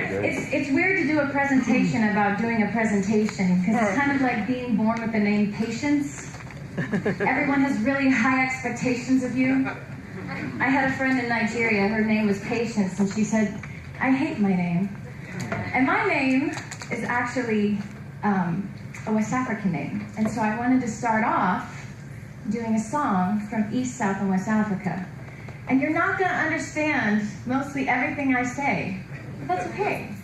It's weird to do a presentation about doing a presentation, because it's kind of like being born with the name Patience. Everyone has really high expectations of you. I had a friend in Nigeria, her name was Patience, and she said, I hate my name. And my name is actually a West African name. And so I wanted to start off doing a song from East, South, and West Africa. And you're not going to understand mostly everything I say. But that's okay.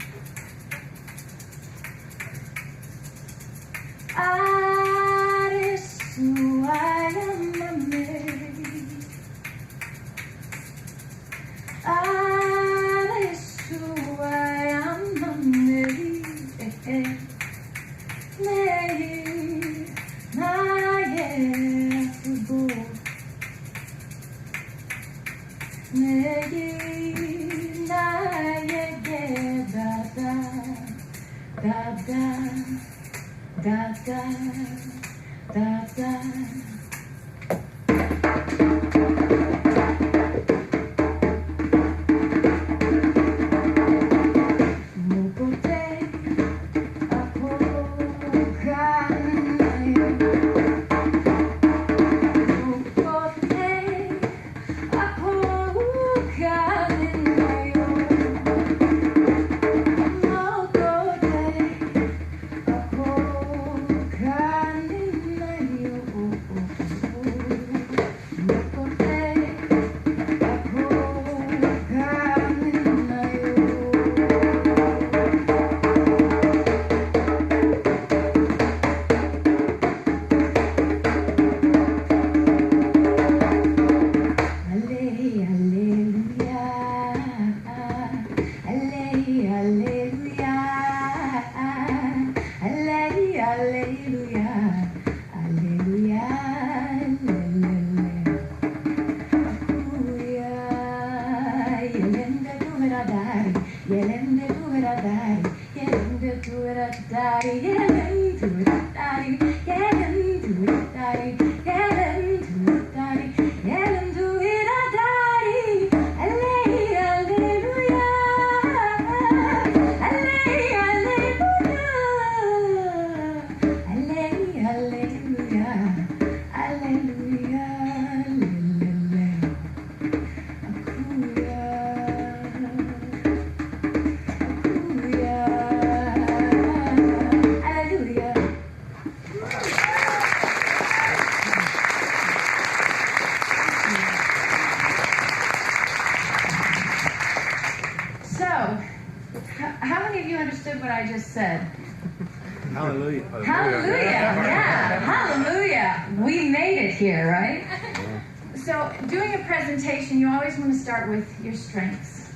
With your strengths.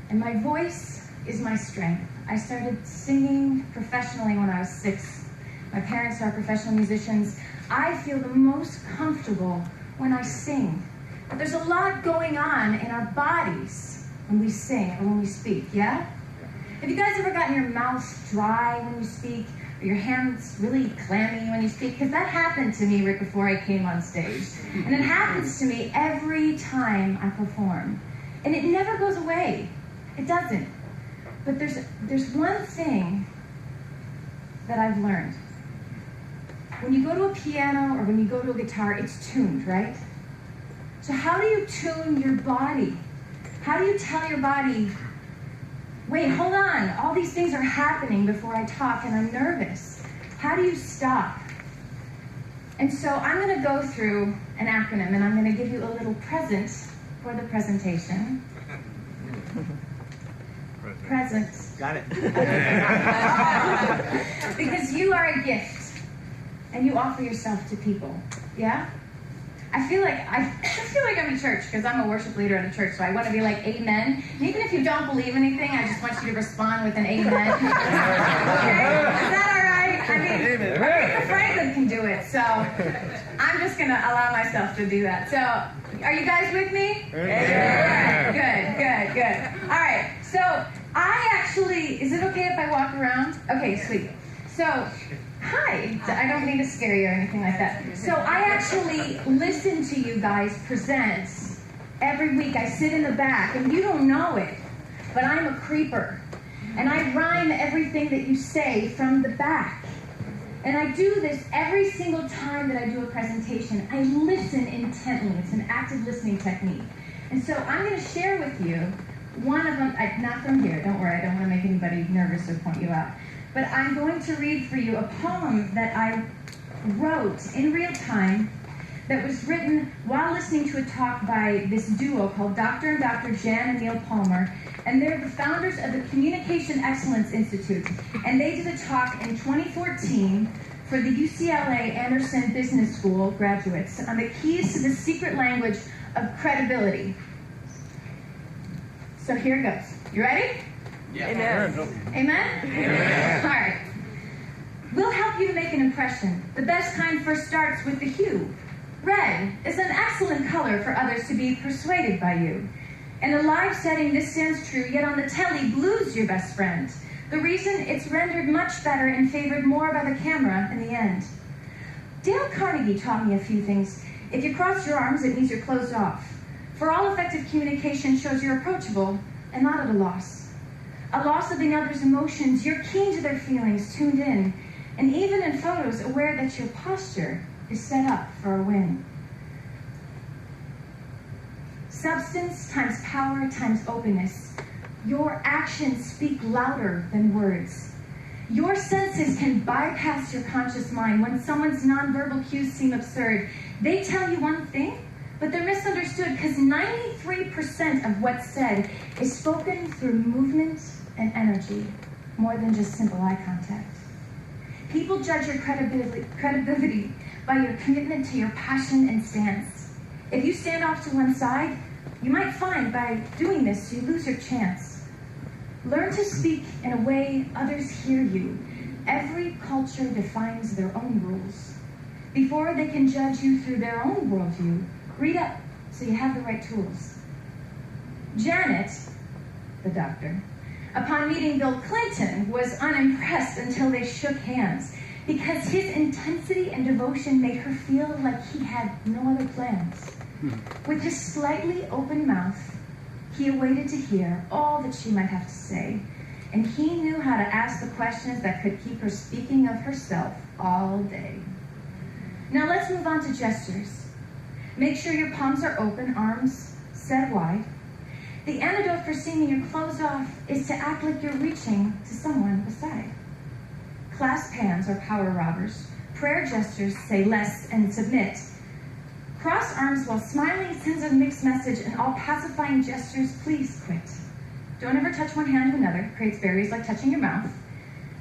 And my voice is my strength. I started singing professionally when I was 6. My parents are professional musicians. I feel the most comfortable when I sing. But there's a lot going on in our bodies when we sing or when we speak, yeah? Have you guys ever gotten your mouth dry when you speak, or your hands really clammy when you speak? Because that happened to me right before I came on stage. And it happens to me every time I perform. And it never goes away. It doesn't. But there's one thing that I've learned. When you go to a piano or when you go to a guitar, it's tuned, right? So how do you tune your body? How do you tell your body, wait, hold on, all these things are happening before I talk and I'm nervous. How do you stop? And so I'm going to go through an acronym and I'm going to give you a little present for the presentation. Present. Got it. Because you are a gift and you offer yourself to people. Yeah? I feel like I'm in church because I'm a worship leader at a church, so I want to be like amen. And even if you don't believe anything, I just want you to respond with an amen. Okay? Is that all right? I mean, Aretha Franklin can do it, so I'm just going to allow myself to do that. So, are you guys with me? Yeah. Good. All right, so I actually, is it okay if I walk around? Okay, sweet. So, hi. I don't mean to scare you or anything like that. So I actually listen to you guys present every week. I sit in the back, and you don't know it, but I'm a creeper. And I rhyme everything that you say from the back. And I do this every single time that I do a presentation. I listen intently. It's an active listening technique. And so I'm going to share with you one of them, not from here, don't worry, I don't want to make anybody nervous or point you out. But I'm going to read for you a poem that I wrote in real time that was written while listening to a talk by this duo called Dr. and Dr. Jan and Neil Palmer. And they're the founders of the Communication Excellence Institute. And they did a talk in 2014 for the UCLA Anderson Business School graduates on the keys to the secret language of credibility. So here it goes. You ready? Yeah. Amen. Amen? Amen. All right. We'll help you to make an impression. The best kind first starts with the hue. Red is an excellent color for others to be persuaded by you. In a live setting, this stands true, yet on the telly, blue's your best friend. The reason it's rendered much better and favored more by the camera in the end. Dale Carnegie taught me a few things. If you cross your arms, it means you're closed off. For all effective communication shows you're approachable and not at a loss. A loss of the other's emotions, you're keen to their feelings, tuned in, and even in photos, aware that your posture is set up for a win. Substance times power times openness. Your actions speak louder than words. Your senses can bypass your conscious mind when someone's nonverbal cues seem absurd. They tell you one thing, but they're misunderstood because 93% of what's said is spoken through movement and energy, more than just simple eye contact. People judge your credibility by your commitment to your passion and stance. If you stand off to one side, you might find by doing this you lose your chance. Learn to speak in a way others hear you. Every culture defines their own rules. Before they can judge you through their own worldview, read up so you have the right tools. Janet, the doctor, upon meeting Bill Clinton, was unimpressed until they shook hands because his intensity and devotion made her feel like he had no other plans. With his slightly open mouth, he awaited to hear all that she might have to say, and he knew how to ask the questions that could keep her speaking of herself all day. Now let's move on to gestures. Make sure your palms are open, arms set wide. The antidote for seeming you're closed off is to act like you're reaching to someone beside. Clasp hands are power robbers. Prayer gestures say less and submit. Cross arms while smiling sends a mixed message, and all pacifying gestures, please quit. Don't ever touch one hand to another. Creates barriers like touching your mouth.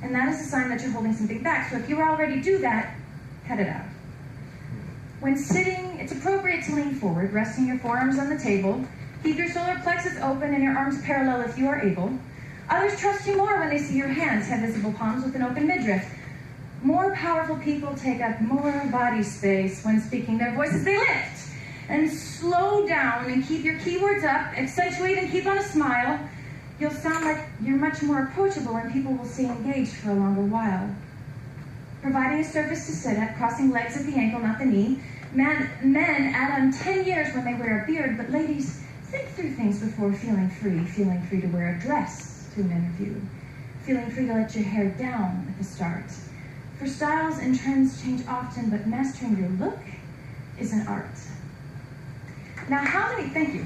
And that is a sign that you're holding something back. So if you already do that, cut it out. When sitting, it's appropriate to lean forward, resting your forearms on the table. Keep your solar plexus open and your arms parallel if you are able. Others trust you more when they see your hands have visible palms with an open midriff. More powerful people take up more body space when speaking. Their voices they lift. And slow down and keep your keywords up. Accentuate and keep on a smile. You'll sound like you're much more approachable and people will stay engaged for a longer while. Providing a surface to sit at, crossing legs at the ankle, not the knee. Men add on 10 years when they wear a beard, but ladies, think through things before feeling free to wear a dress to an interview, feeling free to let your hair down at the start. For styles and trends change often, but mastering your look is an art. Now, thank you.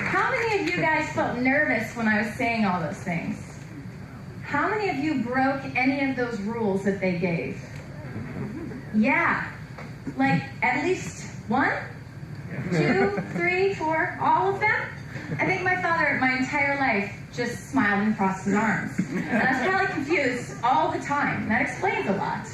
How many of you guys felt nervous when I was saying all those things? How many of you broke any of those rules that they gave? Yeah, like at least 1, 2, 3, 4, all of them? I think my father, my entire life, just smiled and crossed his arms. And I was probably confused all the time. That explains a lot.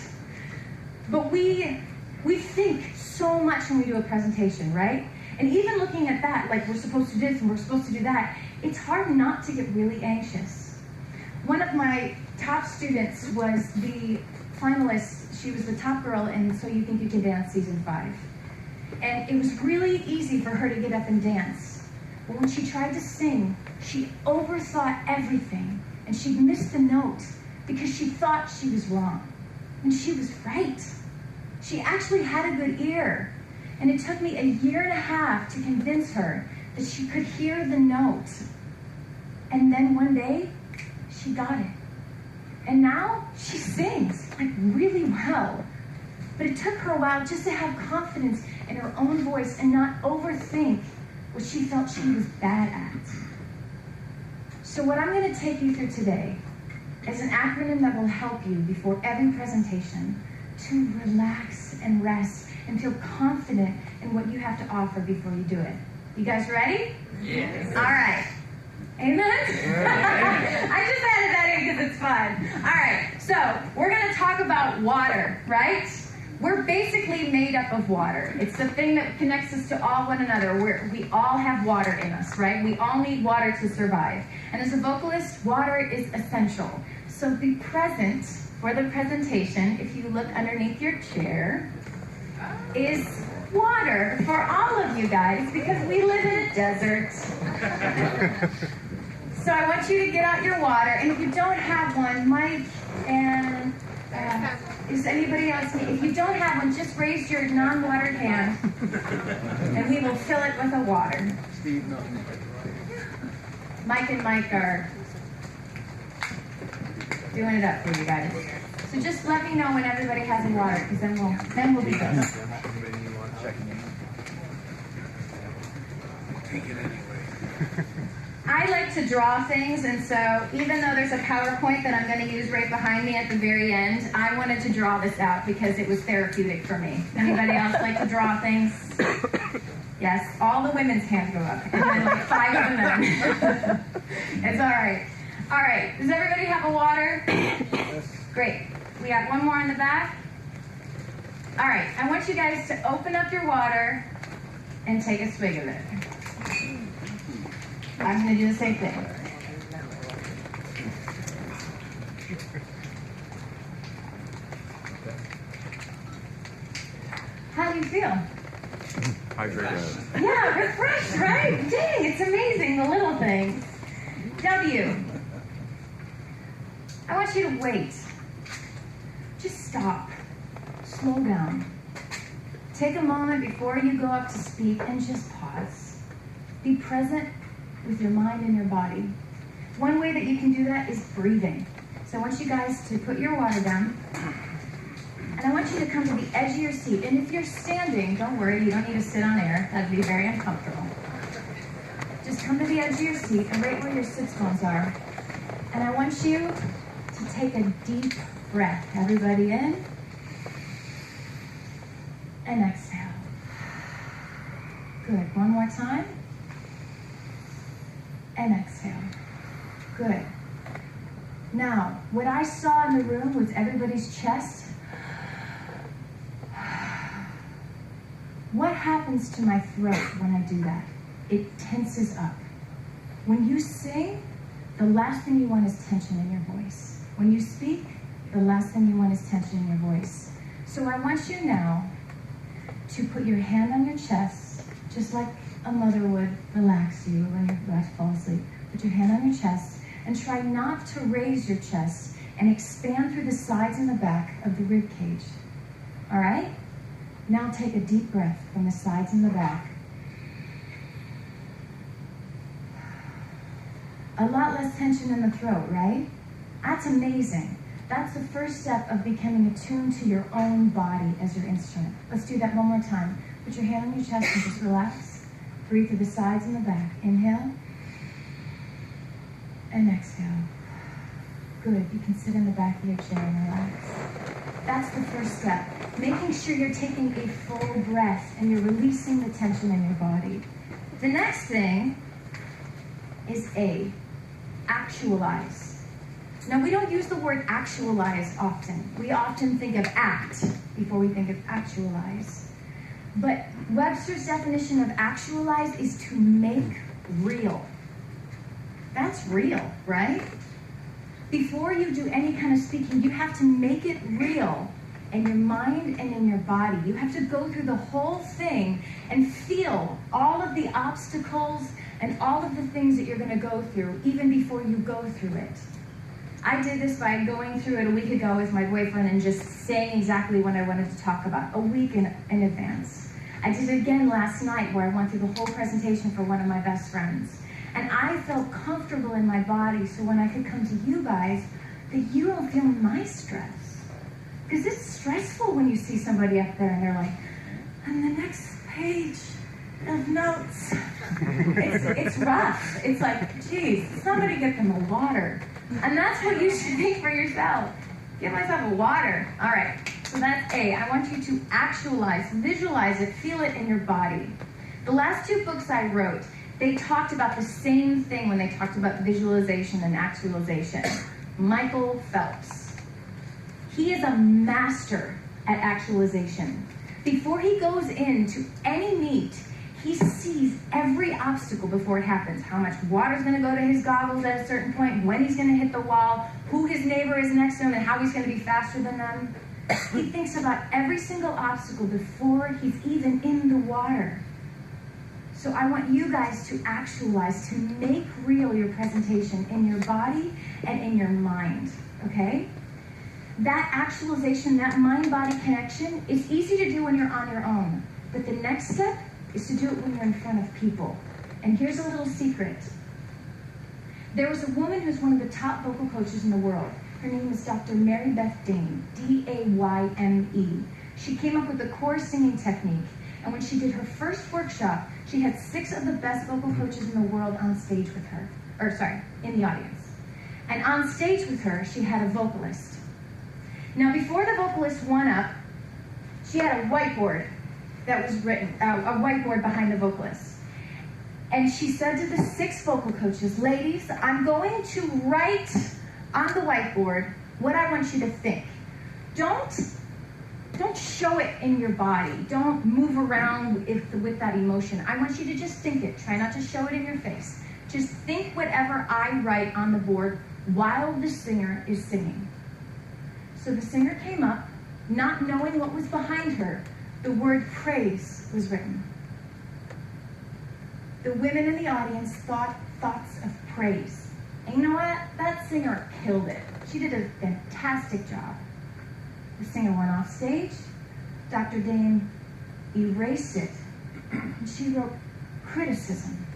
But we think so much when we do a presentation, right? And even looking at that, like we're supposed to do this and we're supposed to do that, it's hard not to get really anxious. One of my top students was the finalist. She was the top girl in So You Think You Can Dance Season 5. And it was really easy for her to get up and dance. But when she tried to sing, she overthought everything. And she'd miss the note because she thought she was wrong. And she was right. She actually had a good ear. And it took me 1.5 years to convince her that she could hear the note. And then one day, she got it. And now she sings, like, really well. But it took her a while just to have confidence in her own voice and not overthink what she felt she was bad at. So what I'm going to take you through today is an acronym that will help you before every presentation to relax and rest and feel confident in what you have to offer before you do it. You guys ready? Yes. All right. Amen? I just added that in because it's fun. All right, so we're going to talk about water, right? We're basically made up of water. It's the thing that connects us to all one another. We all have water in us, right? We all need water to survive. And as a vocalist, water is essential. So be present for the presentation. If you look underneath your chair, is water for all of you guys, because we live in a desert. So I want you to get out your water, and if you don't have one, Mike and is anybody else? If you don't have one, just raise your non-watered hand, and we will fill it with a water. Mike and Mike are doing it up for you guys. So just let me know when everybody has a water, because then we'll be good. I like to draw things, and so even though there's a PowerPoint that I'm going to use right behind me at the very end, I wanted to draw this out because it was therapeutic for me. Anybody else like to draw things? Yes, all the women's hands go up, and then like 5 of the men. It's all right. All right, does everybody have a water? Great. We have one more in the back. All right, I want you guys to open up your water and take a swig of it. I'm going to do the same thing. How do you feel? Hydrated. Yeah, refreshed, right? Dang, it's amazing, the little things. W. I want you to wait. Just stop. Slow down. Take a moment before you go up to speak and just pause. Be present with your mind and your body. One way that you can do that is breathing. So I want you guys to put your water down, and I want you to come to the edge of your seat. And if you're standing, don't worry, you don't need to sit on air. That'd be very uncomfortable. Just come to the edge of your seat and right where your sits bones are. And I want you to take a deep breath. Everybody in and exhale. Good. One more time. And exhale. Good. Now, what I saw in the room was everybody's chest. What happens to my throat when I do that? It tenses up. When you sing, the last thing you want is tension in your voice. When you speak, the last thing you want is tension in your voice. So I want you now to put your hand on your chest, just like a mother would relax you when you're about to fall asleep. Put your hand on your chest and try not to raise your chest and expand through the sides and the back of the rib cage. All right? Now take a deep breath from the sides and the back. A lot less tension in the throat, right? That's amazing. That's the first step of becoming attuned to your own body as your instrument. Let's do that one more time. Put your hand on your chest and just relax. Breathe through the sides and the back. Inhale. And exhale. Good. You can sit in the back of your chair and relax. That's the first step. Making sure you're taking a full breath and you're releasing the tension in your body. The next thing is A. Actualize. Now, we don't use the word actualize often. We often think of act before we think of actualize. But Webster's definition of actualize is to make real. That's real, right? Before you do any kind of speaking, you have to make it real in your mind and in your body. You have to go through the whole thing and feel all of the obstacles and all of the things that you're going to go through, even before you go through it. I did this by going through it a week ago with my boyfriend and just saying exactly what I wanted to talk about, a week in advance. I did it again last night where I went through the whole presentation for one of my best friends. And I felt comfortable in my body so when I could come to you guys, that you don't feel my stress. Because it's stressful when you see somebody up there and they're like, and the next page of notes. It's rough. It's like, geez, somebody get them a water. And that's what you should think for yourself. Give myself a water. All right, so that's A. I want you to actualize, visualize it, feel it in your body. The last two books I wrote, they talked about the same thing when they talked about visualization and actualization. Michael Phelps. He is a master at actualization. Before he goes into any meet, he sees every obstacle before it happens. How much water is going to go to his goggles at a certain point, when he's going to hit the wall, who his neighbor is next to him, and how he's going to be faster than them. He thinks about every single obstacle before he's even in the water. So I want you guys to actualize, to make real your presentation in your body and in your mind, okay? That actualization, that mind-body connection, is easy to do when you're on your own. But the next step is to do it when you're in front of people. And here's a little secret. There was a woman who's one of the top vocal coaches in the world. Her name is Dr. Mary Beth Dane, D-A-Y-M-E. She came up with the core singing technique. And when she did her first workshop, she had 6 of the best vocal coaches in the world on stage with her. In the audience. And on stage with her, she had a vocalist. Now, before the vocalist went up, she had a whiteboard that was written, a whiteboard behind the vocalist. And she said to the 6 vocal coaches, ladies, I'm going to write on the whiteboard what I want you to think. Don't show it in your body. Don't move around with that emotion. I want you to just think it. Try not to show it in your face. Just think whatever I write on the board while the singer is singing. So the singer came up, not knowing what was behind her. The word praise was written. The women in the audience thought thoughts of praise. And you know what? That singer killed it. She did a fantastic job. The singer went off stage. Dr. Dane erased it. And she wrote criticism.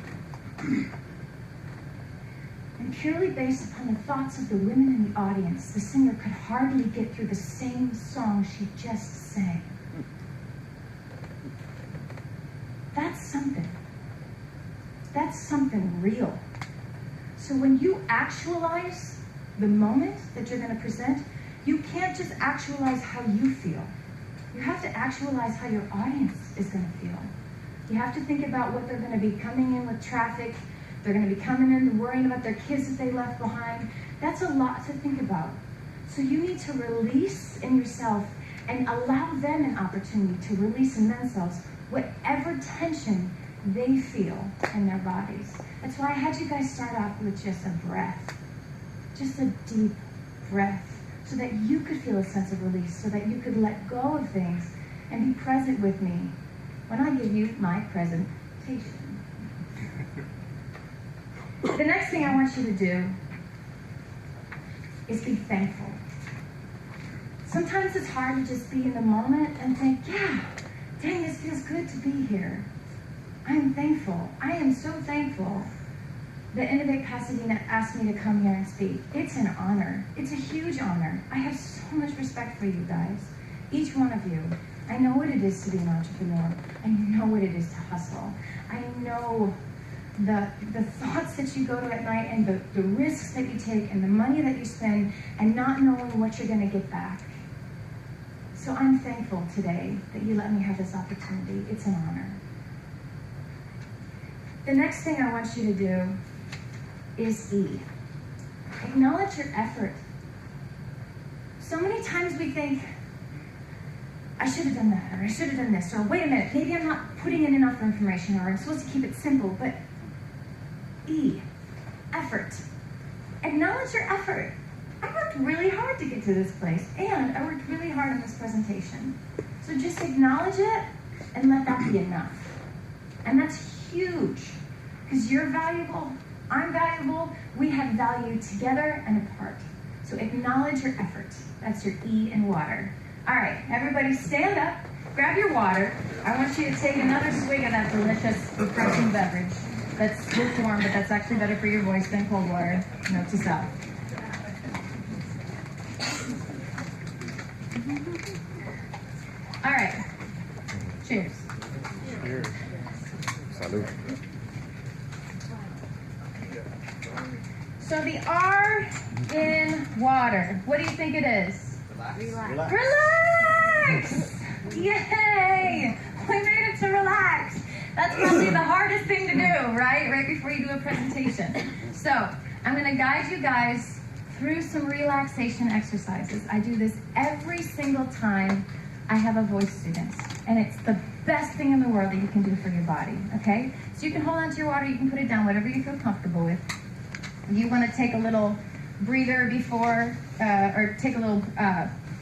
And purely based upon the thoughts of the women in the audience, the singer could hardly get through the same song she just sang. That's something. That's something real. So when you actualize the moment that you're going to present, you can't just actualize how you feel. You have to actualize how your audience is going to feel. You have to think about what they're going to be coming in with traffic. They're going to be coming in worrying about their kids that they left behind. That's a lot to think about. So you need to release in yourself and allow them an opportunity to release in themselves whatever tension they feel in their bodies. That's why I had you guys start off with just a breath. Just a deep breath. So that you could feel a sense of release. So that you could let go of things and be present with me when I give you my presentation. The next thing I want you to do is be thankful. Sometimes it's hard to just be in the moment and think, yeah, dang, this feels good to be here. I am thankful. I am so thankful that Innovate Pasadena asked me to come here and speak. It's an honor. It's a huge honor. I have so much respect for you guys, each one of you. I know what it is to be an entrepreneur. I know what it is to hustle. I know the thoughts that you go to at night and the risks that you take and the money that you spend and not knowing what you're going to get back. So I'm thankful today that you let me have this opportunity. It's an honor. The next thing I want you to do is E. Acknowledge your effort. So many times we think, I should have done that, or I should have done this, or wait a minute, maybe I'm not putting in enough information, or I'm supposed to keep it simple, but E, effort. Acknowledge your effort. I worked really hard to get to this place, and I worked really hard on this presentation. So just acknowledge it, and let that be enough. And that's huge, because you're valuable, I'm valuable, we have value together and apart. So acknowledge your effort. That's your E in water. All right, everybody stand up. grab your water. I want you to take another swig of that delicious, refreshing beverage. That's lukewarm, but that's actually better for your voice than cold water. Note to self. All right. Cheers. Cheers. Salud. So the R in water, what do you think it is? Relax. Relax! Yay! We made it to relax. That's probably the hardest thing to do, right? Right before you do a presentation. So I'm going to guide you guys through some relaxation exercises. I do this every single time I have a voice student. And it's the best thing in the world that you can do for your body, okay? So you can hold on to your water, you can put it down, whatever you feel comfortable with. You want to take a little breather before, or take a little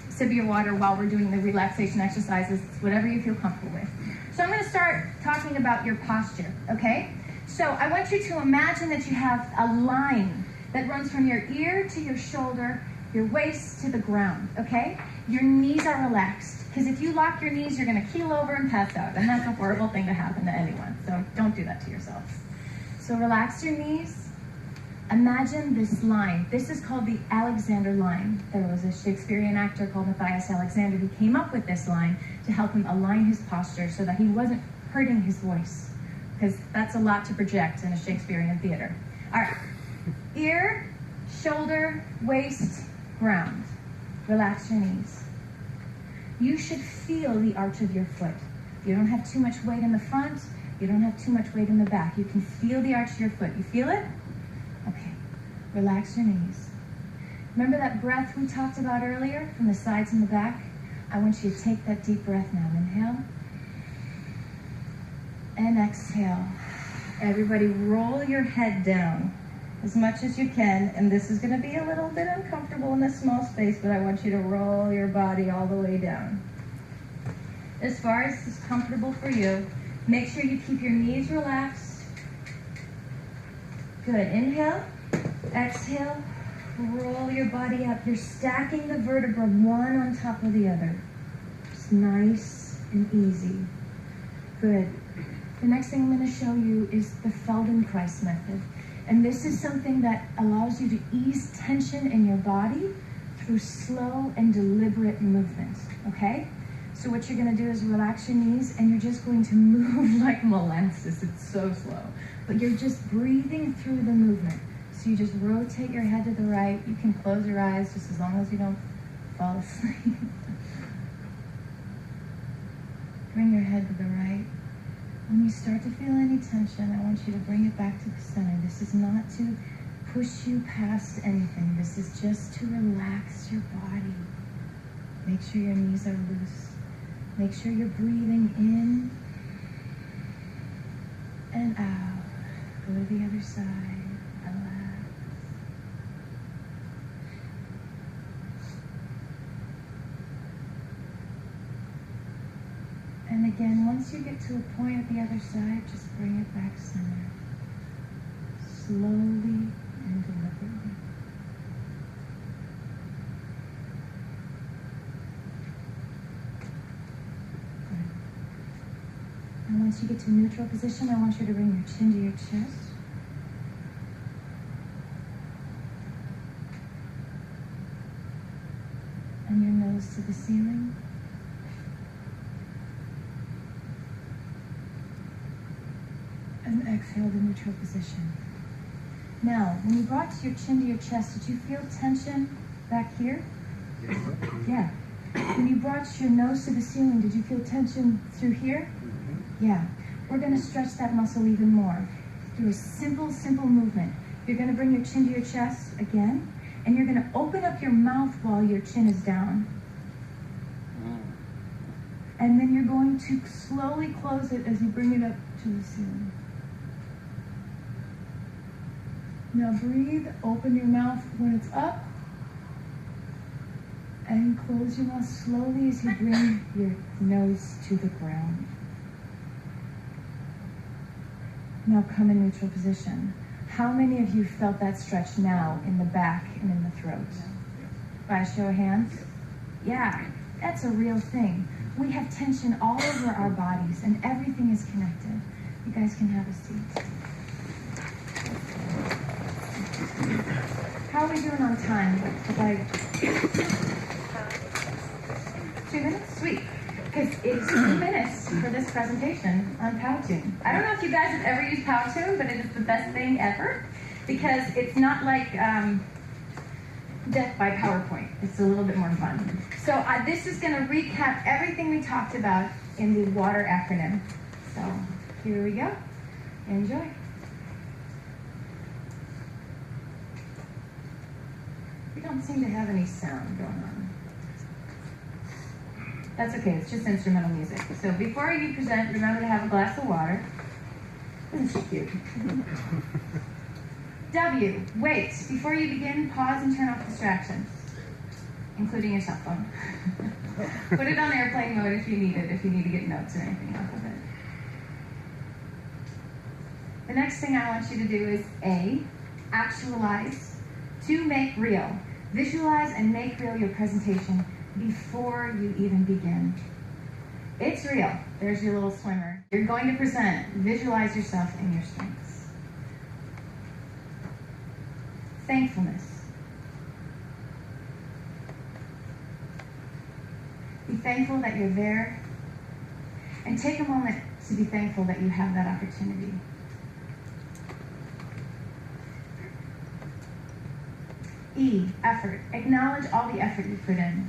sip of your water while we're doing the relaxation exercises, whatever you feel comfortable with. So I'm going to start talking about your posture, okay? So I want you to imagine that you have a line that runs from your ear to your shoulder, your waist to the ground, okay? Your knees are relaxed, because if you lock your knees, you're going to keel over and pass out, and that's a horrible thing to happen to anyone, so don't do that to yourselves. So relax your knees. Imagine this line. This is called the Alexander line. There was a Shakespearean actor called Matthias Alexander who came up with this line to help him align his posture so that he wasn't hurting his voice, because that's a lot to project in a Shakespearean theater. All right, ear, shoulder, waist, ground. Relax your knees. You should feel the arch of your foot. You don't have too much weight in the front. You don't have too much weight in the back. You can feel the arch of your foot. You feel it? Okay, relax your knees. Remember that breath we talked about earlier from the sides and the back? I want you to take that deep breath now. Inhale and exhale. Everybody roll your head down as much as you can, and this is going to be a little bit uncomfortable in this small space, but I want you to roll your body all the way down. As far as is comfortable for you, make sure you keep your knees relaxed. Good. Inhale, exhale, roll your body up. You're stacking the vertebra one on top of the other. It's nice and easy. Good. The next thing I'm going to show you is the Feldenkrais method. And this is something that allows you to ease tension in your body through slow and deliberate movement, okay? So what you're going to do is relax your knees, and you're just going to move like molasses. It's so slow. But you're just breathing through the movement. So you just rotate your head to the right. You can close your eyes just as long as you don't fall asleep. Bring your head to the right. When you start to feel any tension, I want you to bring it back to the center. This is not to push you past anything. This is just to relax your body. Make sure your knees are loose. Make sure you're breathing in and out. Go to the other side. Relax. And again, once you get to a point at the other side, just bring it back center. Slowly and deliberately. Good. And once you get to neutral position, I want you to bring your chin to your chest. And your nose to the ceiling. And exhale to neutral position. Now, when you brought your chin to your chest, did you feel tension back here? Yes. Yeah. When you brought your nose to the ceiling, did you feel tension through here? Yeah. We're going to stretch that muscle even more through a simple movement. You're going to bring your chin to your chest again, and you're going to open up your mouth while your chin is down. And then you're going to slowly close it as you bring it up to the ceiling. Now breathe, open your mouth when it's up, and close your mouth slowly as you bring your nose to the ground. Now come in neutral position. How many of you felt that stretch now in the back and in the throat? By a show of hands? Yeah, that's a real thing. We have tension all over our bodies, and everything is connected. You guys can have a seat. How are we doing on time? Like 2 minutes? Sweet. Because it's 2 minutes for this presentation on Powtoon. I don't know if you guys have ever used Powtoon, but it is the best thing ever because it's not like death by PowerPoint. It's a little bit more fun. So this is going to recap everything we talked about in the WATER acronym. So here we go. Enjoy. We don't seem to have any sound going on. That's okay, it's just instrumental music. So before you present, remember to have a glass of water. Isn't she cute? W, wait. Before you begin, pause and turn off distractions, including your cell phone. Put it on airplane mode if you need it, if you need to get notes or anything off of it. The next thing I want you to do is A, actualize, to make real. Visualize and make real your presentation before you even begin. It's real. There's your little swimmer. You're going to present. Visualize yourself and your strengths. Thankfulness. Be thankful that you're there, and take a moment to be thankful that you have that opportunity. E, effort. Acknowledge all the effort you put in.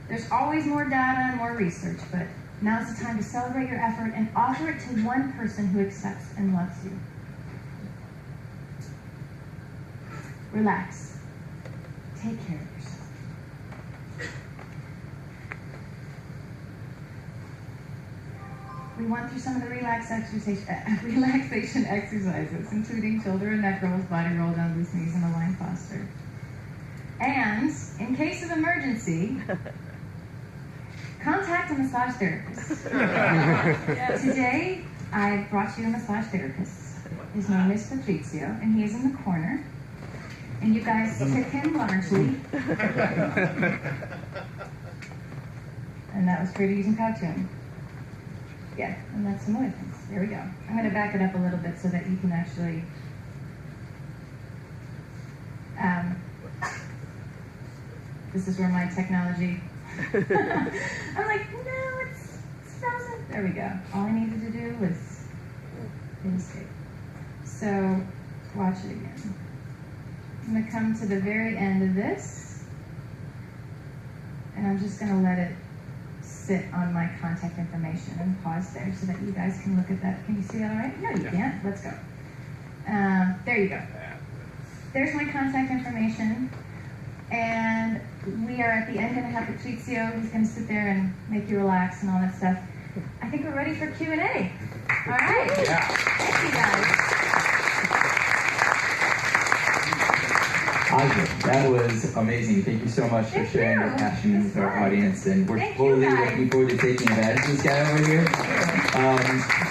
There's always more data and more research, but now's the time to celebrate your effort and offer it to one person who accepts and loves you. Relax. Take care of yourself. We went through some of the relaxation exercises, including shoulder and neck rolls, body roll down, loose knees, and a lying posture. And in case of emergency, contact a massage therapist. Today, I brought you a massage therapist. His name is Fabrizio, and he is in the corner. And you guys tip him largely. And that was created using Powtoon. Yeah, and that's some other things. There we go. I'm going to back it up a little bit so that you can actually... this is where my technology... I'm like, no, it's frozen. There we go. All I needed to do was hit escape. So, watch it again. I'm going to come to the very end of this, and I'm just going to let it sit on my contact information and pause there so that you guys can look at that. Can you see that all right? No, you can't. Let's go. There you go. There's my contact information, and we are at the end going to have Fabrizio who's going to sit there and make you relax and all that stuff. I think we're ready for Q&A. All right. Yeah. Thank you guys. Adjoa, that was amazing. Thank you so much for sharing your passion with our audience, and we're totally looking forward to taking advantage of this guy over here.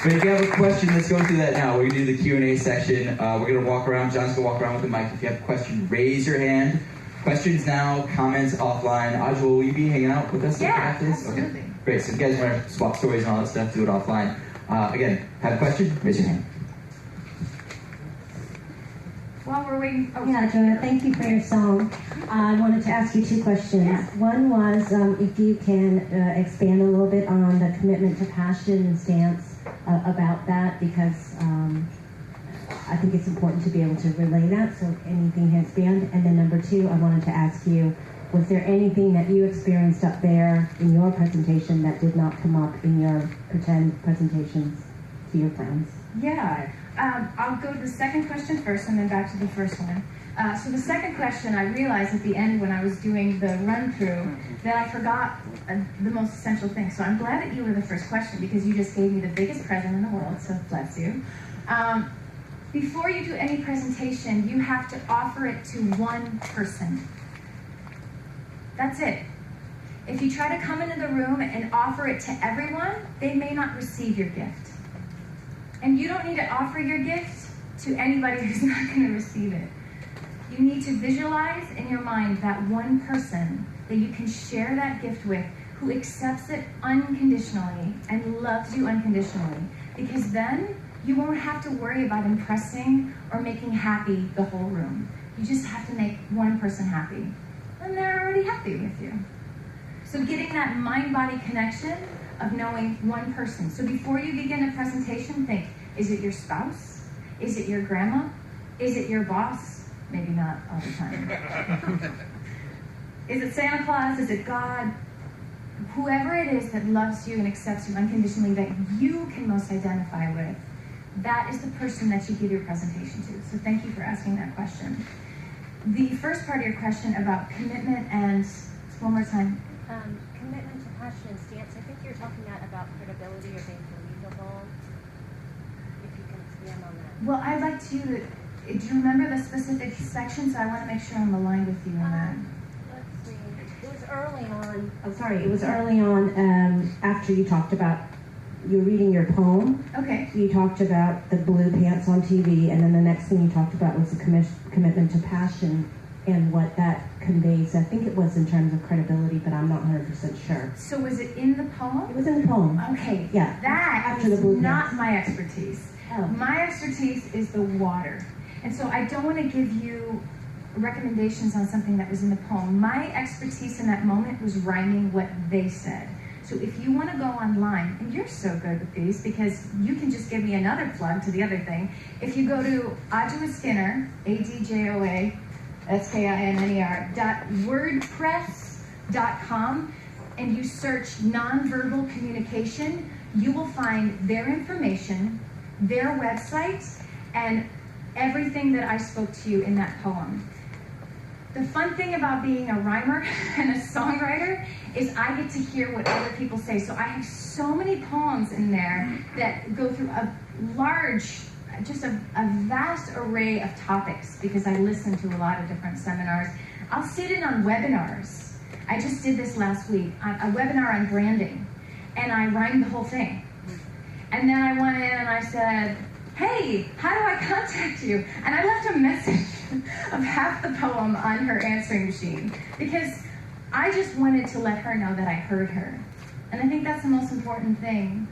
But if you have a question, let's go through that now. We're going to do the Q&A section. We're going to walk around. John's going to walk around with the mic. If you have a question, raise your hand. Questions now, comments offline. Adjoa, will you be hanging out with us after this? Absolutely. Okay, great. So if you guys want to swap stories and all that stuff, do it offline. Again, have a question? Raise your hand. While we're waiting... Oh, yeah, Adjoa, thank you for your song. I wanted to ask you two questions. Yeah. One was if you can expand a little bit on the commitment to passion and stance about that, because I think it's important to be able to relay that, so anything can expand. And then number two, I wanted to ask you, was there anything that you experienced up there in your presentation that did not come up in your pretend presentations to your friends? Yeah. I'll go to the second question first and then back to the first one. So the second question, I realized at the end when I was doing the run-through that I forgot the most essential thing. So I'm glad that you were the first question because you just gave me the biggest present in the world, so bless you. Before you do any presentation, you have to offer it to one person. That's it. If you try to come into the room and offer it to everyone, they may not receive your gift. And you don't need to offer your gift to anybody who's not going to receive it. You need to visualize in your mind that one person that you can share that gift with who accepts it unconditionally and loves you unconditionally, because then you won't have to worry about impressing or making happy the whole room. You just have to make one person happy, and they're already happy with you. So getting that mind-body connection of knowing one person. So before you begin a presentation, think, is it your spouse? Is it your grandma? Is it your boss? Maybe not all the time. Is it Santa Claus? Is it God? Whoever it is that loves you and accepts you unconditionally, that you can most identify with, that is the person that you give your presentation to. So thank you for asking that question. The first part of your question about commitment and, one more time. Commitment to passion and stance. I think you're talking about credibility or being believable. If you can expand on that. Well, I'd like to, do you remember the specific section? So I want to make sure I'm aligned with you on that. Let's see. It was early on. Oh, sorry. It was early on after you talked about, you were reading your poem. Okay. You talked about the blue pants on TV, and then the next thing you talked about was the commitment to passion and what that conveys. I think it was in terms of credibility, but I'm not 100% sure. So was it in the poem? It was in the poem. Okay. Yeah. That After is the blue not pants. my expertise. Oh. My expertise is the water. And so I don't want to give you recommendations on something that was in the poem. My expertise in that moment was rhyming what they said. So if you want to go online, and you're so good with these because you can just give me another plug to the other thing. If you go to Adjoa Skinner, ADJOA, SKINNER.wordpress.com, and you search nonverbal communication, you will find their information, their website, and everything that I spoke to you in that poem. The fun thing about being a rhymer and a songwriter is I get to hear what other people say. So I have so many poems in there that go through a large, just a vast array of topics because I listen to a lot of different seminars. I'll sit in on webinars. I just did this last week, a webinar on branding, and I rhymed the whole thing. And then I went in and I said, hey, how do I contact you? And I left a message of half the poem on her answering machine because I just wanted to let her know that I heard her. And I think that's the most important thing,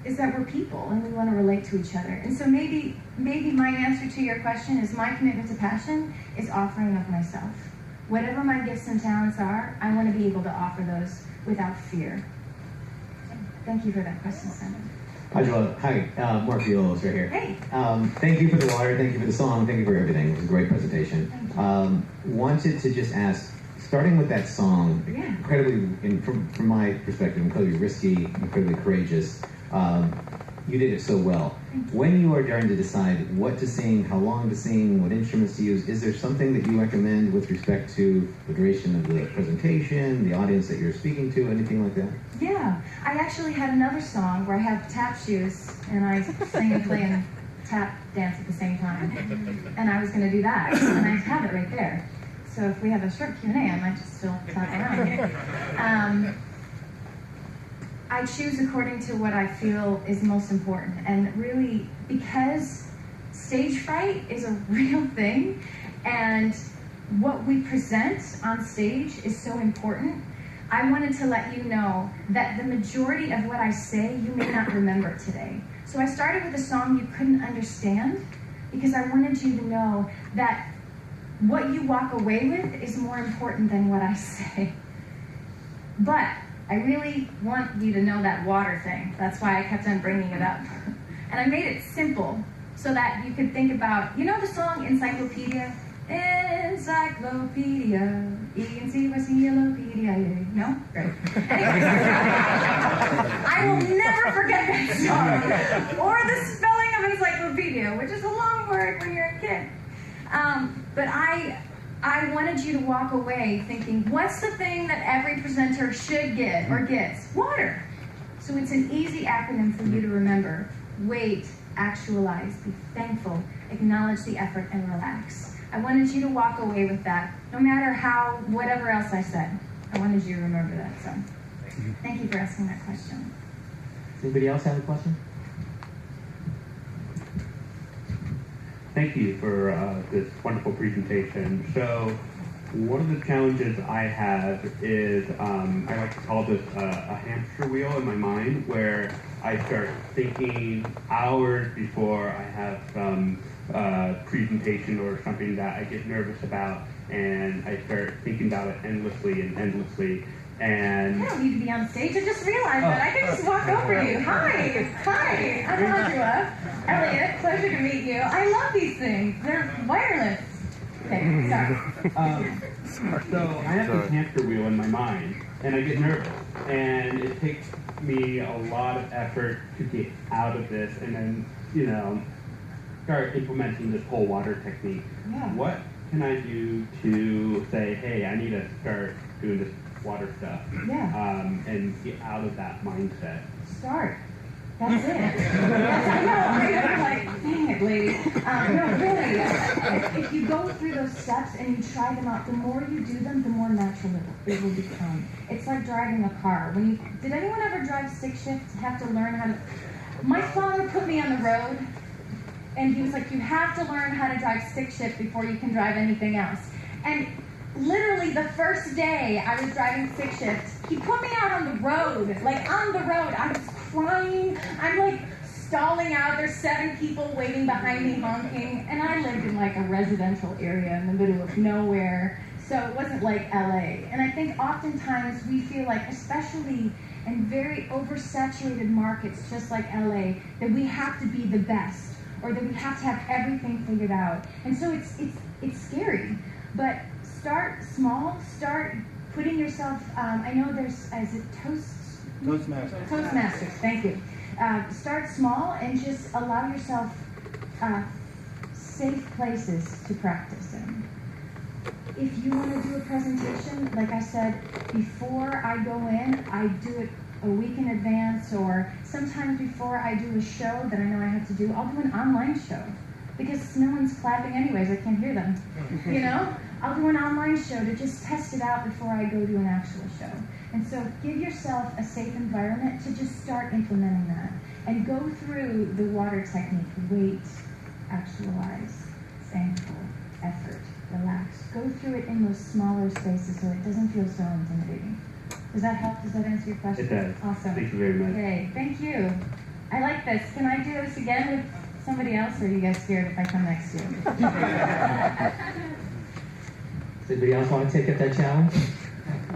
is that we're people and we want to relate to each other. And so maybe my answer to your question is my commitment to passion is offering of myself. Whatever my gifts and talents are, I want to be able to offer those without fear. Thank you for that question, Sandra. Adjoa, hi, Mark Violos right here. Hey. Thank you for the water, thank you for the song, thank you for everything. It was a great presentation. Wanted to just ask, starting with that song, incredibly, from my perspective, incredibly risky, incredibly courageous. You did it so well. When you are trying to decide what to sing, how long to sing, what instruments to use, is there something that you recommend with respect to the duration of the presentation, the audience that you're speaking to, anything like that? Yeah, I actually had another song where I have tap shoes and I sing and play and tap dance at the same time. And I was going to do that, and I have it right there. So if we have a short Q&A, I might just still tap around. I choose according to what I feel is most important. And really, because stage fright is a real thing, and what we present on stage is so important, I wanted to let you know that the majority of what I say you may not remember today. So I started with a song you couldn't understand, because I wanted you to know that what you walk away with is more important than what I say. But I really want you to know that water thing. That's why I kept on bringing it up. And I made it simple so that you could think about, you know the song Encyclopedia? Encyclopedia, E-N-C-Y-C-L-O-P-E-D-I-A. No? Great. I will never forget that song. Or the spelling of encyclopedia, which is a long word when you're a kid. But I wanted you to walk away thinking, what's the thing that every presenter should get or gets? Water. So it's an easy acronym for you to remember. Wait, actualize, be thankful, acknowledge the effort, and relax. I wanted you to walk away with that, no matter whatever else I said. I wanted you to remember that. So thank you for asking that question. Does anybody else have a question? Thank you for this wonderful presentation. So One of the challenges I have is I like to call this a hamster wheel in my mind, where I start thinking hours before I have some presentation or something that I get nervous about, and I start thinking about it endlessly and endlessly. And I don't need to be on stage. I just realized that. I can just walk over you. Hi, I'm Adjoa. Elliot, pleasure to meet you. I love these things. They're wireless. Okay, sorry. So I have this hamster wheel in my mind, and I get nervous, and it takes me a lot of effort to get out of this, and then, you know, start implementing this whole water technique. Yeah. What can I do to say, hey, I need to start doing this water stuff, and get out of that mindset? Start. That's it. I know. I'm like, dang it, lady. No, really. If you go through those steps and you try them out, the more you do them, the more natural it will become. It's like driving a car. Did anyone ever drive stick shift? Have to learn how to? My father put me on the road, and he was like, you have to learn how to drive stick shift before you can drive anything else. And literally the first day I was driving stick shift, he put me out on the road. Like, on the road. I was crying. I'm like stalling out. There's 7 people waiting behind me honking. And I lived in like a residential area in the middle of nowhere. So it wasn't like LA. And I think oftentimes we feel like, especially in very oversaturated markets just like LA, that we have to be the best, or that we have to have everything figured out. And so it's scary. But start small. Start putting yourself, I know there's, is it Toastmasters. Toastmasters, thank you. Start small and just allow yourself safe places to practice in. If you want to do a presentation, like I said, before I go in, I do it a week in advance, or sometimes before I do a show that I know I have to do, I'll do an online show. Because no one's clapping anyways, I can't hear them, you know? I'll do an online show to just test it out before I go do an actual show. And so give yourself a safe environment to just start implementing that. And go through the water technique: wait, actualize, thankful, effort, relax. Go through it in those smaller spaces so it doesn't feel so intimidating. Does that help? Does that answer your question? It does. Awesome. Thank you very much. Okay, thank you. I like this. Can I do this again with somebody else, or are you guys scared if I come next to you? Does anybody else want to take up that challenge?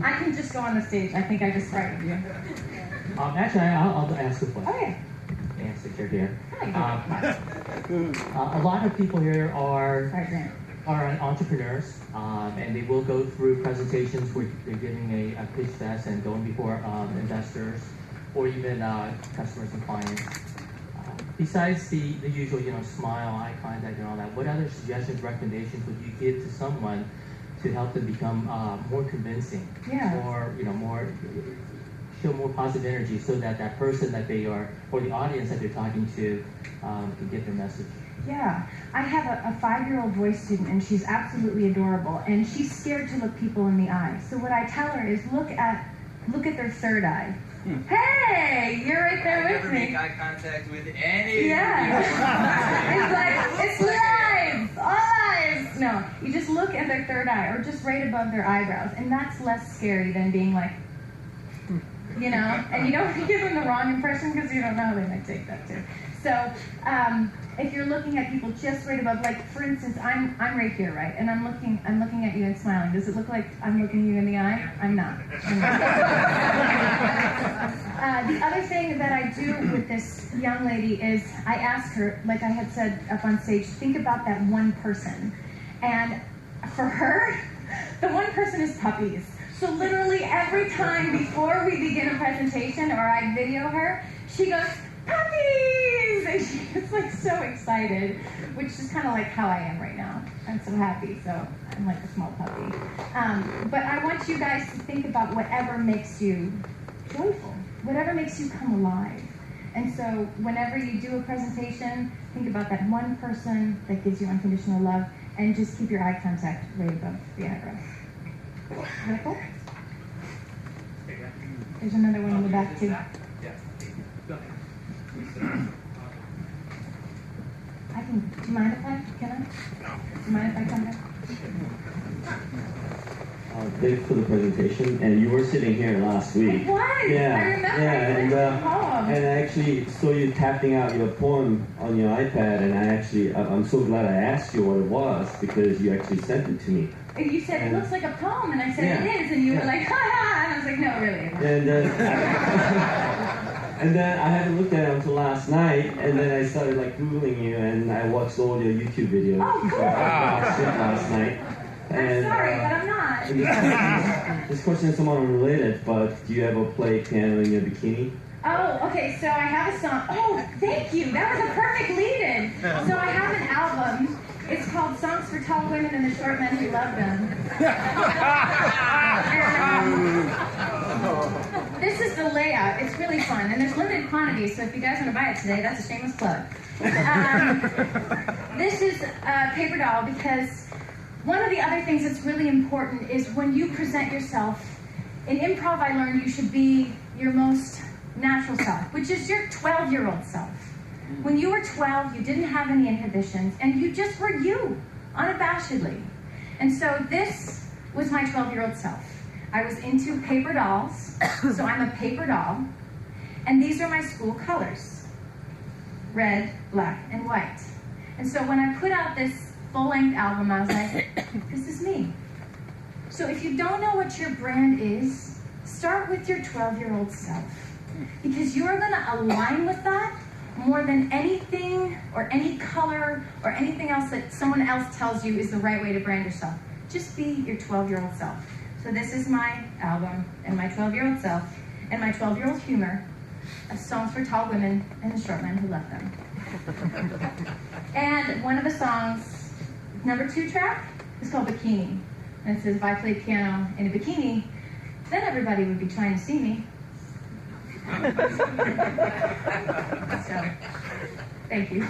I can just go on the stage. I think I just frightened you. Actually, I'll ask a question. Okay. Answer here. Hi. A lot of people here are Sorry, Grant. entrepreneurs, and they will go through presentations where they're giving a pitch fest and going before investors or even customers and clients. Besides the usual, smile, eye contact, and all that, what other suggestions, recommendations would you give to someone to help them become more convincing, or show more positive energy, so that that person that they are, or the audience that they're talking to, can get their message? Yeah, I have a 5-year-old voice student, and she's absolutely adorable, and she's scared to look people in the eye. So what I tell her is, look at their third eye. Hey, you're right there with me. Never make eye contact with any. Yeah. It's live, all eyes. No, you just look at their third eye, or just right above their eyebrows, and that's less scary than being like, and you don't give them the wrong impression because you don't know how they might take that too. So if you're looking at people just right above, like for instance, I'm right here, right, and I'm looking at you and smiling. Does it look like I'm looking you in the eye? I'm not. The other thing that I do with this young lady is I ask her, like I had said up on stage, think about that one person, and for her, the one person is puppies. So literally every time before we begin a presentation or I video her, she goes, puppies! And she gets like so excited, which is kind of like how I am right now. I'm so happy, so I'm like a small puppy. But I want you guys to think about whatever makes you joyful, whatever makes you come alive. And so whenever you do a presentation, think about that one person that gives you unconditional love, and just keep your eye contact right above the eyebrows. Is that cool? There's another one in the back too. Do you mind if I come back? Thanks for the presentation. And you were sitting here last week. I was. Yeah, I remember. and I actually saw you tapping out your poem on your iPad, and I'm so glad I asked you what it was because you actually sent it to me. You said it looks like a poem, and I said it is, and you were like, ha ha, and I was like, no, really. And then I haven't looked at it until last night, and then I started like Googling you, and I watched all your YouTube videos. Oh, cool. Last night. I'm sorry, but I'm not. This question is somewhat unrelated, but do you ever play piano in your bikini? Oh, okay, so I have a song. Oh, thank you. That was a perfect lead-in. So I have an album. It's called Songs for Tall Women and the Short Men Who Love Them. And, this is the layout. It's really fun, and there's limited quantities, so if you guys want to buy it today, that's a shameless plug. This is a paper doll because one of the other things that's really important is when you present yourself. In improv, I learned you should be your most natural self, which is your 12-year-old self. When you were 12, you didn't have any inhibitions, and you just were you, unabashedly. And so this was my 12-year-old self. I was into paper dolls, so I'm a paper doll, and these are my school colors: red, black, and white. And so when I put out this full-length album, I was like, this is me. So if you don't know what your brand is, start with your 12-year-old self, because you're going to align with that more than anything or any color or anything else that someone else tells you is the right way to brand yourself. Just be your 12-year-old self. So this is my album and my 12-year-old self and my 12-year-old humor of songs for tall women and the short men who love them. And one of the songs, number 2 track, is called Bikini. And it says, if I played piano in a bikini, then everybody would be trying to see me. So, thank you.